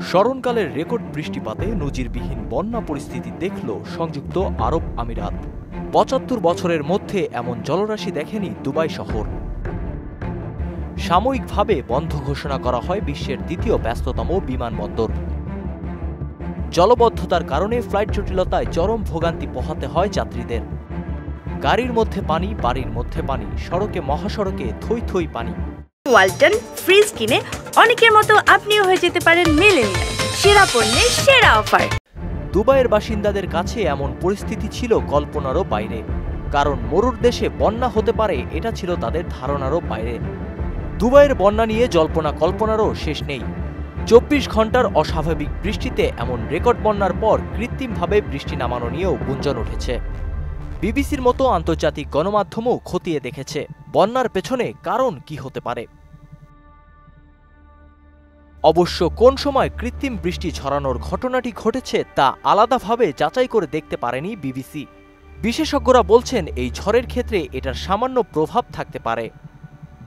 স্মরণকালের record বৃষ্টিপাতে নজিরবিহীন বন্যা পরিস্থিতি দেখল সংযুক্ত আরব আমিরাত। ৭৫ বছরের মধ্যে এমন জলরাশি দেখেনি দুবাই শহর। সাময়িকভাবে বন্ধ ঘোষণা করা হয় বিশ্বের দ্বিতীয় ব্যস্ততম বিমানবন্দর। জলবদ্ধতার কারণে ফ্লাইট জটিলতায় চরম ভোগান্তি পোহাতে হয় যাত্রীদের। গাড়ির মধ্যে পানি, বাড়ির মধ্যে পানি, সড়কে মহাসড়কে থই থই পানি। ওয়ালটন ফ্রিজ কিনে অনেকের মতো আপনিও হয়ে যেতে পারেন মিলেনিয়াল। সেরা পণ্যের সেরা অফার। দুবাইয়ের বাসিন্দাদের কাছে এমন পরিস্থিতি ছিল কল্পনারও বাইরে, কারণ মরুর দেশে বন্যা হতে পারে এটা ছিল তাদের ধারণারও বাইরে। দুবাইয়ের বন্যা নিয়ে জল্পনা কল্পনারও শেষ নেই। ২৪ ঘন্টার অস্বাভাবিক বৃষ্টিতে এমন রেকর্ড বন্যার পর কৃত্রিমভাবে বৃষ্টি নামানো নিয়েও গুঞ্জন উঠেছে। বিবিসির মতো আন্তর্জাতিক গণমাধ্যমও খতিয়ে দেখেছে বন্যার পেছনে কারণ কি হতে পারে। অবশ্য কোন সময় কৃত্রিম বৃষ্টি ঝরানোর ঘটনাটি ঘটেছে তা আলাদাভাবে যাচাই করে দেখতে পারেনি বিবিসি। বিশেষজ্ঞরা বলছেন এই ঝড়ের ক্ষেত্রে এটার সামান্য প্রভাব থাকতে পারে।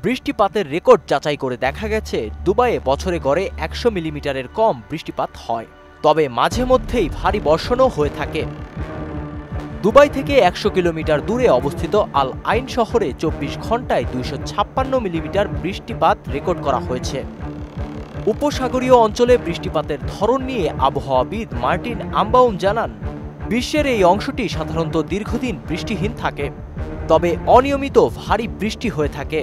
বৃষ্টিপাতের রেকর্ড যাচাই করে দেখা গেছে দুবাইয়ে বছরে গড়ে ১০০ মিলিমিটারের কম বৃষ্টিপাত হয়, তবে মাঝে মধ্যেই ভারী বর্ষণও হয়ে থাকে। দুবাই থেকে ১০০ কিলোমিটার দূরে অবস্থিত আল আইন শহরে ২৪ ঘন্টায় ২৫৬ মিলিমিটার বৃষ্টিপাত রেকর্ড করা হয়েছে। উপসাগরীয় অঞ্চলে বৃষ্টিপাতের ধরন নিয়ে আবহাওয়াবিদ মার্টিন আম্বাউম জানান, বিশ্বের এই অংশটি সাধারণত দীর্ঘদিন বৃষ্টিহীন থাকে, তবে অনিয়মিত ভারী বৃষ্টি হয়ে থাকে।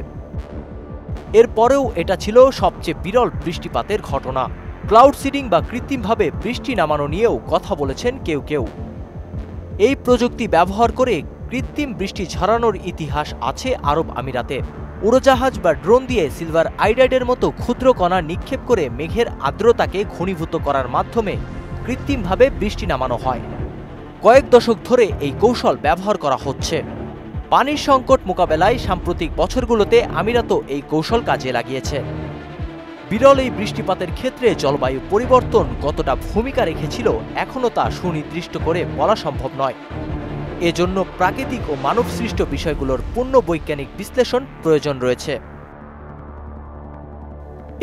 এরপরেও এটা ছিল সবচেয়ে বিরল বৃষ্টিপাতের ঘটনা। ক্লাউড সিডিং বা কৃত্রিমভাবে বৃষ্টি নামানো নিয়েও কথা বলেছেন কেউ কেউ। এই প্রযুক্তি ব্যবহার করে কৃত্রিম বৃষ্টি ঝরানোর ইতিহাস আছে আরব আমিরাতে। উড়োজাহাজ বা ড্রোন দিয়ে সিলভার আইডাইডের মতো ক্ষুদ্র কণা নিক্ষেপ করে মেঘের আর্দ্রতাকে ঘনীভূত করার মাধ্যমে কৃত্রিমভাবে বৃষ্টি নামানো হয়। কয়েক দশক ধরে এই কৌশল ব্যবহার করা হচ্ছে। পানির সংকট মোকাবেলায় সাম্প্রতিক বছরগুলোতে আমিরাতও এই কৌশল কাজে লাগিয়েছে। বিরল এই বৃষ্টিপাতের ক্ষেত্রে জলবায়ু পরিবর্তন কতটা ভূমিকা রেখেছিল এখনও তা সুনির্দিষ্ট করে বলা সম্ভব নয়। এজন্য প্রাকৃতিক ও মানবসৃষ্ট বিষয়গুলোর পূর্ণ বৈজ্ঞানিক বিশ্লেষণ প্রয়োজন রয়েছে।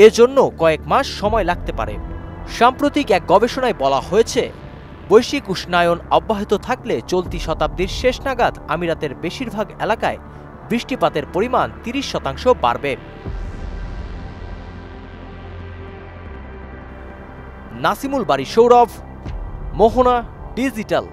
এজন্য কয়েক মাস সময় লাগতে পারে। সাম্প্রতিক এক গবেষণায় বলা হয়েছে, বৈশ্বিক উষ্ণায়ন অব্যাহত থাকলে চলতি শতাব্দীর শেষ নাগাদ আমিরাতের বেশিরভাগ এলাকায় বৃষ্টিপাতের পরিমাণ ৩০% বাড়বে। নাসিমুল বারী সৌরভ, মোহনা ডিজিটাল।